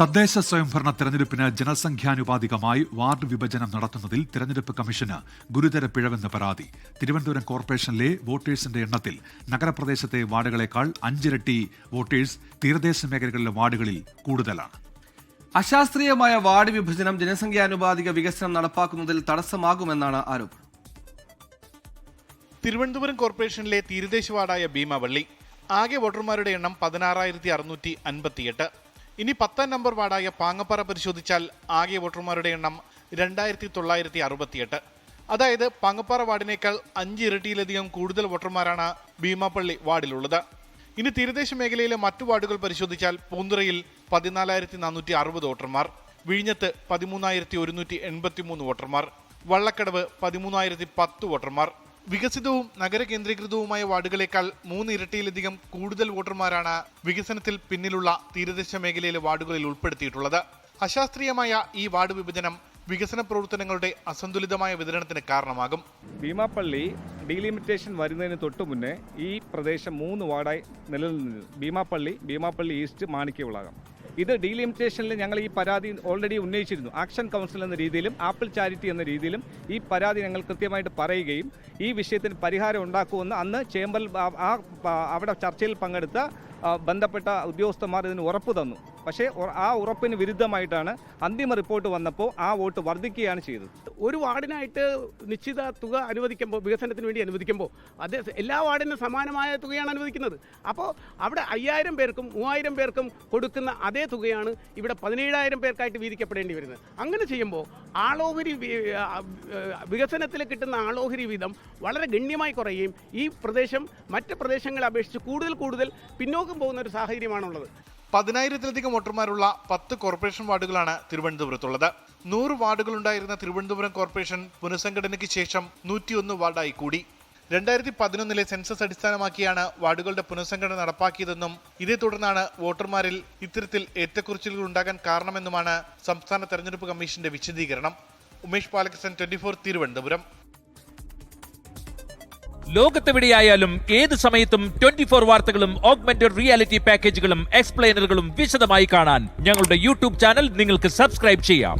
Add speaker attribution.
Speaker 1: തദ്ദേശ സ്വയംഭരണ തെരഞ്ഞെടുപ്പിന് ജനസംഖ്യാനുപാതികമായി വാർഡ് വിഭജനം നടത്തുന്നതിൽ തെരഞ്ഞെടുപ്പ് കമ്മീഷന് ഗുരുതര പിഴവെന്ന് പരാതി. തിരുവനന്തപുരം കോർപ്പറേഷനിലെ വോട്ടേഴ്സിന്റെ എണ്ണത്തിൽ നഗരപ്രദേശത്തെ വാർഡുകളേക്കാൾ 5 ഇരട്ടി വോട്ടേഴ്സ് തീരദേശ മേഖലകളിലെ വാർഡുകളിൽ കൂടുതലാണ്.
Speaker 2: അശാസ്ത്രീയമായ വാർഡ് വിഭജനം ജനസംഖ്യാനുപാതിക വികസനം നടപ്പാക്കുന്നതിൽ തടസ്സമാകുമെന്നാണ് ആരോപണം.
Speaker 3: തിരുവനന്തപുരം കോർപ്പറേഷനിലെ തീരദേശ വാർഡായ ഭീമാപള്ളി ആകെ വോട്ടർമാരുടെ എണ്ണം 16,658. ഇനി 10ാം നമ്പർ വാർഡായ പാങ്ങപ്പാറ പരിശോധിച്ചാൽ ആകെ വോട്ടർമാരുടെ എണ്ണം 2,968. അതായത് പാങ്ങപ്പാറ വാർഡിനേക്കാൾ 5 ഇരട്ടിയിലധികം കൂടുതൽ വോട്ടർമാരാണ് ഭീമാപള്ളി വാർഡിലുള്ളത്. ഇനി തീരദേശ മേഖലയിലെ മറ്റു വാർഡുകൾ പരിശോധിച്ചാൽ പൂന്തുറയിൽ 14,460 വോട്ടർമാർ, വിഴിഞ്ഞത്ത് 13,183 വോട്ടർമാർ, വള്ളക്കടവ് 13,010 വോട്ടർമാർ. വികസിതവും നഗര കേന്ദ്രീകൃതവുമായ വാർഡുകളേക്കാൾ 3 ഇരട്ടിയിലധികം കൂടുതൽ വോട്ടർമാരാണ് വികസനത്തിൽ പിന്നിലുള്ള തീരദേശ മേഖലയിലെ വാർഡുകളിൽ ഉൾപ്പെടുത്തിയിട്ടുള്ളത്. അശാസ്ത്രീയമായ ഈ വാർഡ് വിഭജനം വികസന പ്രവർത്തനങ്ങളുടെ അസന്തുലിതമായ വിതരണത്തിന് കാരണമാകും.
Speaker 4: ഭീമാപള്ളി ഡീലിമിറ്റേഷൻ വരുന്നതിന് തൊട്ടു മുന്നേ ഈ പ്രദേശം 3 വാർഡായി നിലനിന്നിരുന്നു. ഭീമാപള്ളി ഈസ്റ്റ്, മാണിക്യവിളാകം. ഇത് ഡീലിമിറ്റേഷനിൽ ഞങ്ങൾ ഈ പരാതി ഓൾറെഡി ഉന്നയിച്ചിരുന്നു. ആക്ഷൻ കൗൺസിൽ എന്ന രീതിയിലും ആപ്പിൾ ചാരിറ്റി എന്ന രീതിയിലും ഈ പരാതി ഞങ്ങൾ കൃത്യമായിട്ട് പറയുകയും ഈ വിഷയത്തിന് പരിഹാരം ഉണ്ടാക്കുമെന്ന് അന്ന് ചേംബറിൽ അവിടെ ചർച്ചയിൽ പങ്കെടുത്ത ബന്ധപ്പെട്ട ഉദ്യോഗസ്ഥന്മാർ ഇതിന് ഉറപ്പ് തന്നു. പക്ഷേ ആ ഉറപ്പിന് വിരുദ്ധമായിട്ടാണ് അന്തിമ റിപ്പോർട്ട് വന്നപ്പോൾ ആ വോട്ട് വർദ്ധിക്കുകയാണ് ചെയ്തത്.
Speaker 5: ഒരു വാർഡിനായിട്ട് നിശ്ചിത തുക അനുവദിക്കുമ്പോൾ, വികസനത്തിന് വേണ്ടി അനുവദിക്കുമ്പോൾ അത് എല്ലാ വാർഡിനും സമാനമായ തുകയാണ് അനുവദിക്കുന്നത്. അപ്പോൾ അവിടെ 5,000 പേർക്കും 3,000 പേർക്കും കൊടുക്കുന്ന അതേ തുകയാണ് ഇവിടെ 17,000 പേർക്കായിട്ട് വീതിക്കപ്പെടേണ്ടി വരുന്നത്. അങ്ങനെ ചെയ്യുമ്പോൾ ആളോഹരി വികസനത്തിൽ കിട്ടുന്ന ആളോഹരി വീതം വളരെ ഗണ്യമായി കുറയുകയും ഈ പ്രദേശം മറ്റ് പ്രദേശങ്ങളെ അപേക്ഷിച്ച് കൂടുതൽ പിന്നോക്കം പോകുന്ന ഒരു സാഹചര്യമാണുള്ളത്.
Speaker 3: 10,000-ലധികം വോട്ടർമാരുള്ള 10 കോർപ്പറേഷൻ വാർഡുകളാണ് തിരുവനന്തപുരത്തുള്ളത്. 100 വാർഡുകളുണ്ടായിരുന്ന തിരുവനന്തപുരം കോർപ്പറേഷൻ പുനഃസംഘടനയ്ക്ക് ശേഷം 101 വാർഡായി കൂടി. 2011 സെൻസസ് അടിസ്ഥാനമാക്കിയാണ് വാർഡുകളുടെ പുനഃസംഘടന നടപ്പാക്കിയതെന്നും ഇതേ തുടർന്നാണ് വോട്ടർമാരിൽ ഇത്തരത്തിൽ ഏറ്റക്കുറച്ചിലുകൾ ഉണ്ടാകാൻ കാരണമെന്നുമാണ് സംസ്ഥാന തെരഞ്ഞെടുപ്പ് കമ്മീഷന്റെ വിശദീകരണം. ഉമേഷ് പാലക്കസൻ, 24 തിരുവനന്തപുരം.
Speaker 6: ലോകത്തെവിടെയായാലും ഏത് സമയത്തും 24 വാർത്തകളും ഓഗ്മെന്റഡ് റിയാലിറ്റി പാക്കേജുകളും എക്സ്പ്ലെയിനറുകളും വിശദമായി കാണാൻ ഞങ്ങളുടെ യൂട്യൂബ് ചാനൽ നിങ്ങൾക്ക് സബ്സ്ക്രൈബ് ചെയ്യാം.